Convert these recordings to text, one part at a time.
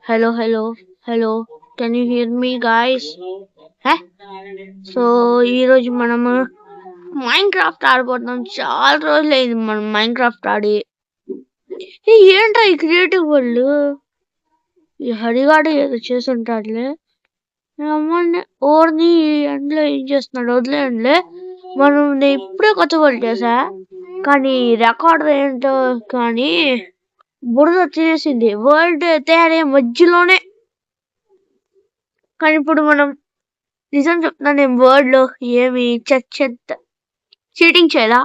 Hello, hello, hello. Can you hear me, guys? Huh? So ఈ రోజు మనము mind craft ఆడబోతున్నాం. చాలా రోజులైంది మనం మైండ్ క్రాఫ్ట్ ఆడి. ఏంట్రా ఈ క్రియేటివ్ వరల్డ్? ఈ హరిగాడు ఏదో చేస్తుంటాడులే. అమ్మని ఓర్ని ఎండ్లో ఏం చేస్తున్నాడు? వదిలేయండిలే. నేను ఇప్పుడే కొత్త వరల్డ్ చేసా. కానీ రికార్డర్ ఏంటో కానీ బురద తినేసింది. వరల్డ్ తయారయ్యే మధ్యలోనే. కానీ ఇప్పుడు మనం నిజం చెప్తున్నా, నేను వర్డ్ లో ఏమి చెత్త చీటింగ్ చేయాలా?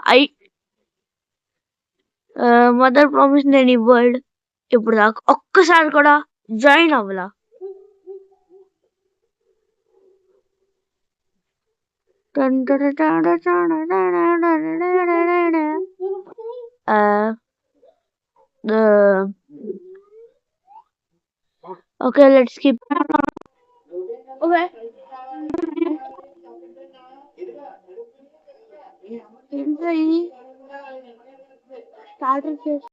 మదర్ ప్రామిస్ నేను ఈ వరల్డ్ ఇప్పుడు దాకా ఒక్కసారి కూడా జాయిన్ అవ్వలా. Okay, let's skip. ఓకే, ఏంటో ఇది స్టార్టర్ చేసి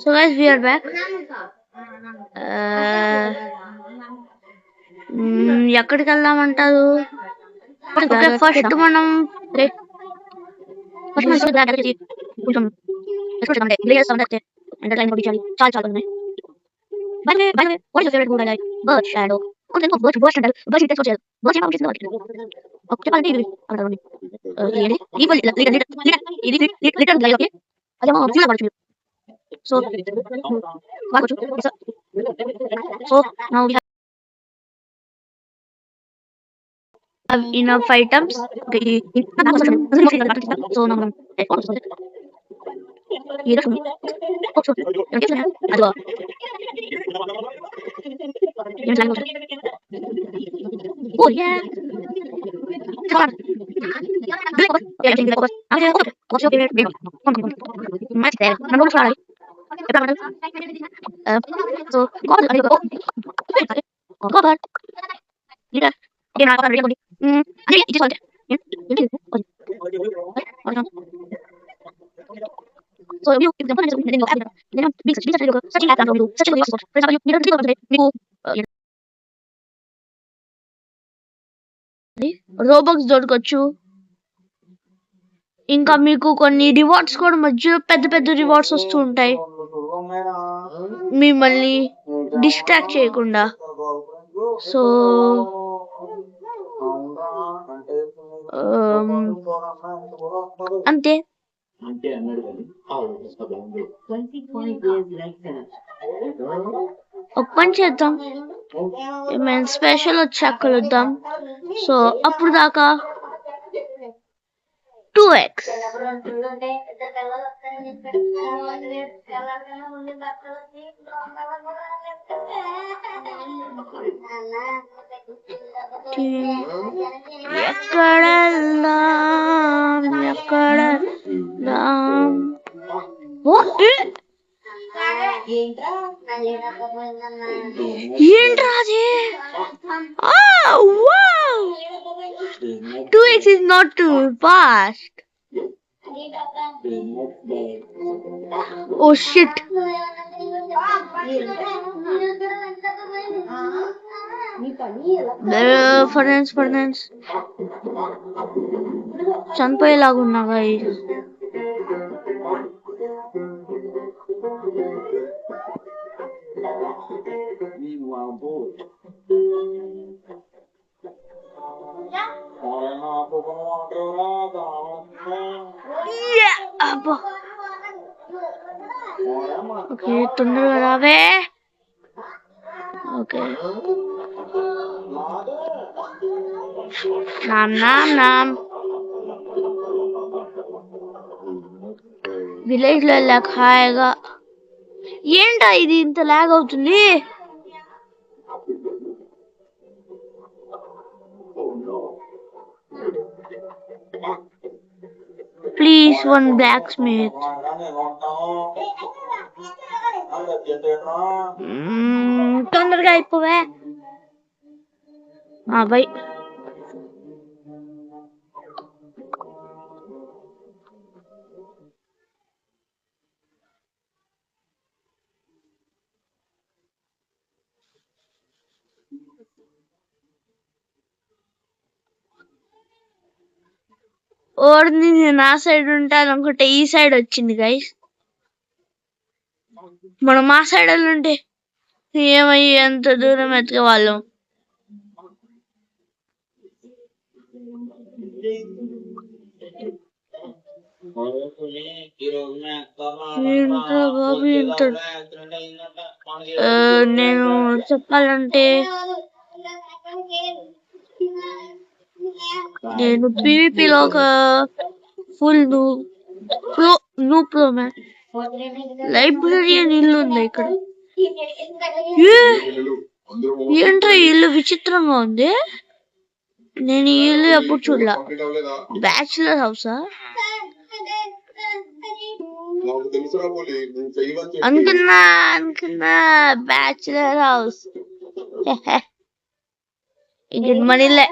so guys we are back. ఎక్కడికి వెళ్దామంటారు? ఓకే, ఫస్ట్ మనం కొంచెం ఎంటర్టైన్ పంపించాలి. చాలా చాలా ఉన్నాయి. By the way, what is your favorite food I like? Bird shadow. Bird అంటారు. Bird sheet తెచ్చుకోవచ్చు. Bird shadow చేసింది వాటికి. చెప్పాలంటే ఇది అంటారు. ఏంటి ఇది రిటర్న్ లైవ్. ఓకే, అదేమో చూడవచ్చు. సో వాడవచ్చు. So now we have enough items. Okay, so now ये रखो. अदो ये चला. Oh yeah. What's your favorite game? Match there. I'm not sure. So God, God. Leader. Okay, now I'm ready. I just want. So you can find something in your cabinet. Then big such such a from you. Such a sport. For example, you need to today. రోబక్స్ దొరకచ్చు. ఇంకా మీకు కొన్ని rewards కూడా మధ్యలో పెద్ద పెద్ద rewards వస్తూ ఉంటాయి మిమ్మల్ని డిస్ట్రాక్ట్ చేయకుండా. సో అంతే. ఒక పని చేద్దాం, ఏమైనా స్పెషల్ వచ్చాక కలుద్దాం. సో అప్పుడు దాకా 2x. ఎక్కడ ఏంట్రా అది? 2x is not too fast. Oh shit. ఫర్నెన్స్ చనిపోయేలాగున్నా గైస్. అబ్బా, ఓకే తొందరగా రావే. ఓకే నామ్ విలేజ్ లో వెళ్ళాక హాయిగా. ఏంటా ఇది ఇంత లాగ్ అవుతుంది? Please, one blacksmith. తొందరగా అయిపోవే బై. ఓడిని నేను ఆ సైడ్ ఉంటాను అనుకుంటే ఈ సైడ్ వచ్చింది గైస్. మనం ఆ సైడ్ ఉంటే ఏమయ్యి ఎంత దూరం ఎత్తుకే వాళ్ళం. నేను చెప్పాలంటే నేను PvPలో ఒక ఫుల్ ప్రో మ్యాన్. లైబ్రరీ అని ఇల్లు ఉంది ఇక్కడ. ఏంట్రా ఇల్లు విచిత్రంగా ఉంది. నేను ఈ ఇల్లు ఎప్పుడు చూడలా. బ్యాచులర్ హౌసా అనుకున్నా బ్యాచులర్ హౌస్. ఇది మనీలే.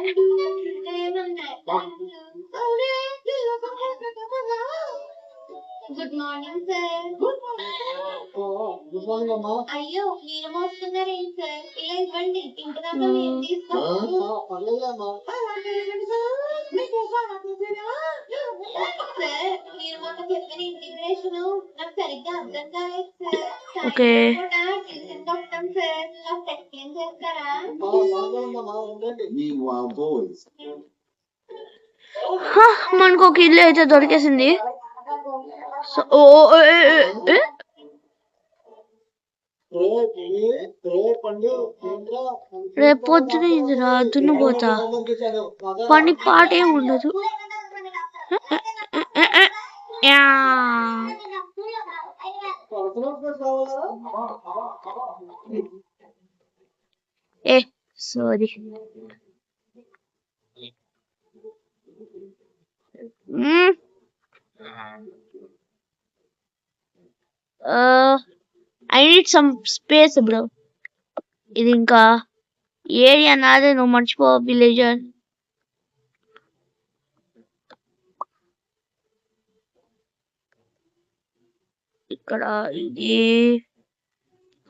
Good morning sir. అయ్యో మీరు మోస్తున్నారేంటి సార్? ఇలా ఇవ్వండి, ఇంటి దాకా నేను తీసుకోండి. సార్ మీరు మాకు చెప్పిన ఇంటిగ్రేషన్ నాకు సరిగ్గా అర్థం కాలేదు సార్. చెప్తాం సార్, నాకు ఎక్స్ప్లెయిన్ చేస్తారా? మనకు ఒక ఇల్లు అయితే దొరికేసింది. రేపు పొద్దున ఇందిరా దున్నుపోతా. పని పాటే ఉండదు. Sorry. I need some space bro. ఇది ఇంకా ఏరియా నాదే, నువ్వు మర్చిపో విలేజర్. ఇక్కడ ఇది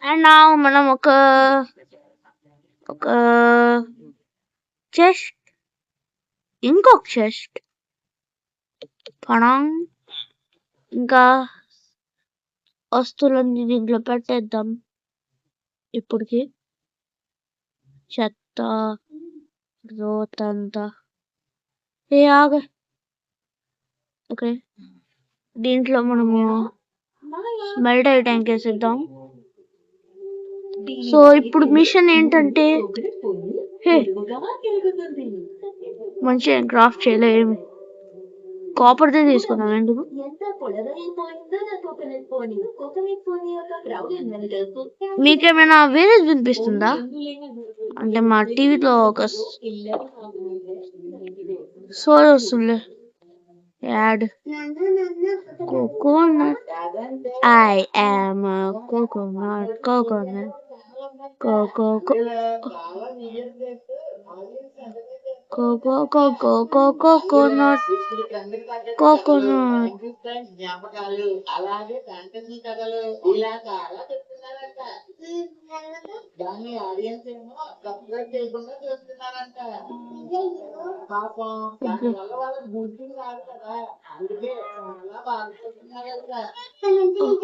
అండ్ నా మనం ఒక చెస్ట్, ఇంకొక చెస్ట్ పణం, ఇంకా వస్తువులన్నీ దీంట్లో పెట్టేద్దాం. ఇప్పటికి చెత్త రోతంతా ఆగ. ఓకే, దీంట్లో మనము స్మెల్ట్ అయ్యే ట్యాంక్ వేసేద్దాం. సో ఇప్పుడు మిషన్ ఏంటంటే మంచిగా క్రాఫ్ట్ చేయలేము. కాపర్దే తీసుకున్నాం. ఎందుకు? మీకేమైనా వేరే వినిపిస్తుందా? అంటే మా టీవీలో ఒక సోల్ వస్తుంది. Add coconut. I am coconut. Coconut coconut coconut. అలాగే ఫ్యాంటసీ కథలు ఇలా చాలా చెప్తున్నారంట. దాన్ని ఆడియన్స్ ఏమో సబ్స్క్రైబ్ చేయకుండా చూస్తున్నారంట. పాపం దానివల్ల వాళ్ళకి బూస్టింగ్ రాదు కదా, అందుకే చాలా బాధపడుతున్నారంట.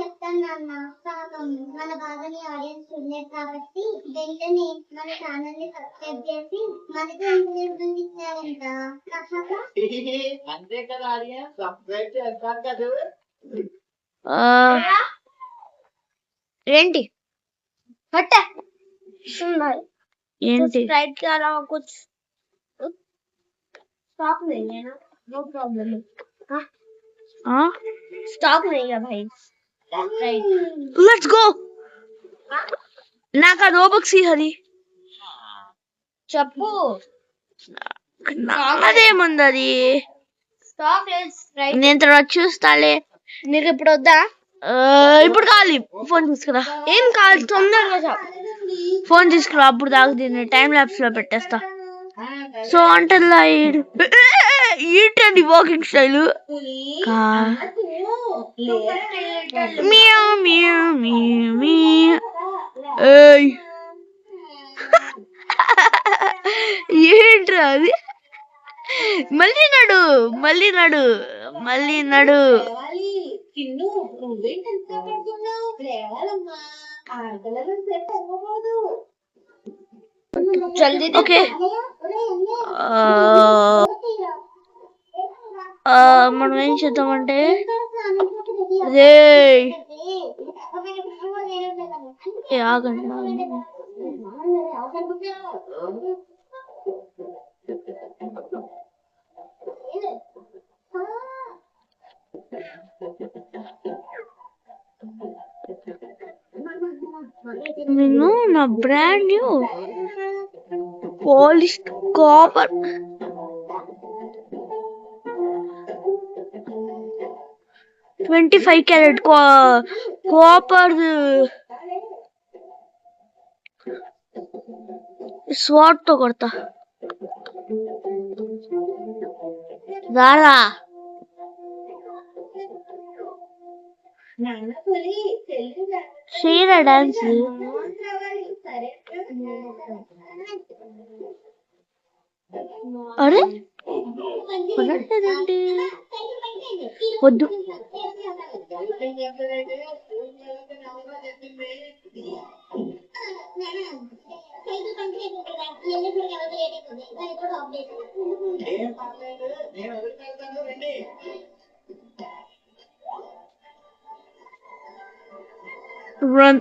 చెప్తాను నాన్న, పాపం మన బాధని ఆడియన్స్ చూడలేదు కాబట్టి వెంటనే మన ఛానల్ ని సబ్స్క్రైబ్ చేసి మనకి ఎంకరేజ్మెంట్ ఇచ్చారంట. అంతే కదా ఆడియన్స్, సబ్స్క్రైబ్ చేస్తారు కదా. ఏంటి ఏంటి स्टॉक नहीं है ना, नो प्रॉब्लम है. स्टॉक नहीं है भाई. Let's go. నాకు ఆ రోబక్స్ హరి చెప్పు. అదేముంది అది, నేను తర్వాత చూస్తాలే. నీకు ఇప్పుడు వద్దా? ఇప్పుడు కావాలి. ఫోన్ తీసుకురా. ఏం కాదు, తొందరగా ఫోన్ తీసుకురా. అప్పుడు దాకా దీన్ని టైం ల్యాప్స్ లో పెట్టేస్తా. సో అంటే ఏంటండి వాకింగ్ స్టైల్? ఏంట్రా అది? మళ్ళీ నడు. ఓకే, మనం ఏం చేద్దామంటే ఆగండి. నేను నా brand new polished copper 25 carrot copper swat తో కొడతా. రారా చేయరా డాన్స్. అరే పడట్లేదండి. వద్దు. రన్.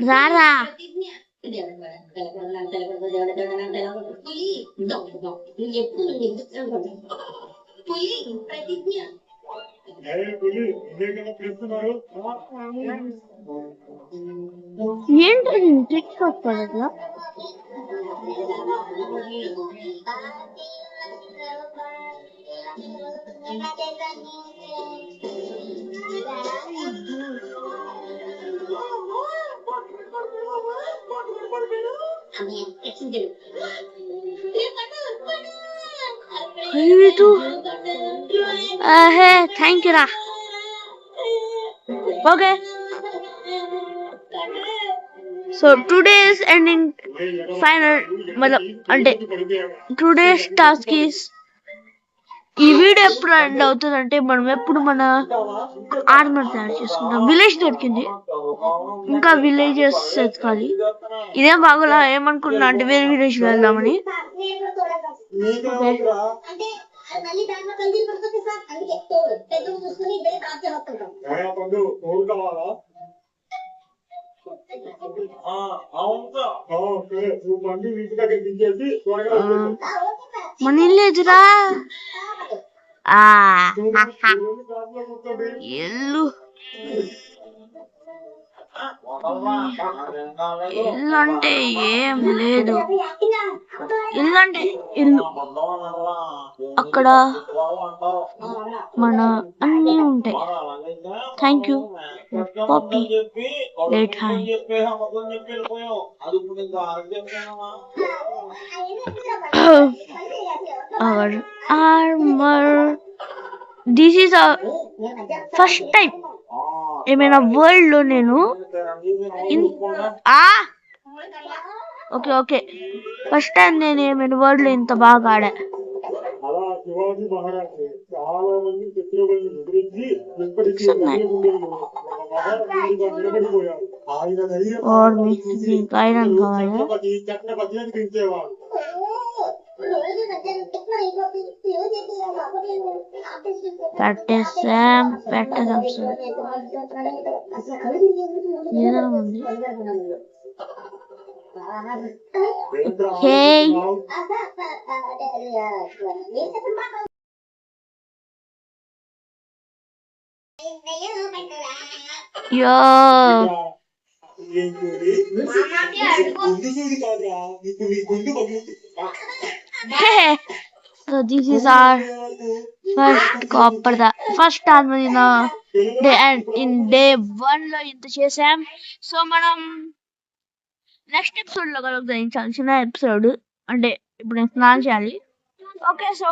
రారా ఏంటి ట్రిక్స్ వస్తాడు. థ్యాంక్ యూ రా. Okay, so today's ending final అంటే టుడేస్ టాస్క్ ఈస్, ఈ వీడియో ఎప్పుడు ఎండ్ అవుతుంది అంటే మనం ఎప్పుడు మన ఆర్మర్ తయారు చేసుకుంటాం. విలేజ్ దొరికింది, ఇంకా విలేజెస్ ఎత్తుకాలి. ఇదేం బాగోలా. ఏమనుకుంటున్నా అంటే వేరే విలేజ్ వెళ్దామని. మన ఇల్లు ఎదురా ఇల్లు ఇల్లు అంటే ఏం లేదు. ఇల్లు అంటే ఇల్లు, అక్కడ మన అన్నీ ఉంటాయి. Thank you poppy late hi. Our armor. This is a first time ఏమైనా వరల్డ్ లో నేను ఓకే ఫస్ట్ టైం నేను ఏమైనా వరల్డ్ లో ఇంత బాగా ఆడా. ఐరన్ కావాలి. పెట్టేసాం ఏదో ఉంది. So this is our first copper the first time in day and in day 1 లో ఇంత చేసాం. సో మనం నెక్స్ట్ ఎపిసోడ్ లో కలుద్దాం. చాలా చిన్న ఎపిసోడ్ అంటే ఇప్పుడు నేను స్నానం చేయాలి. Okay so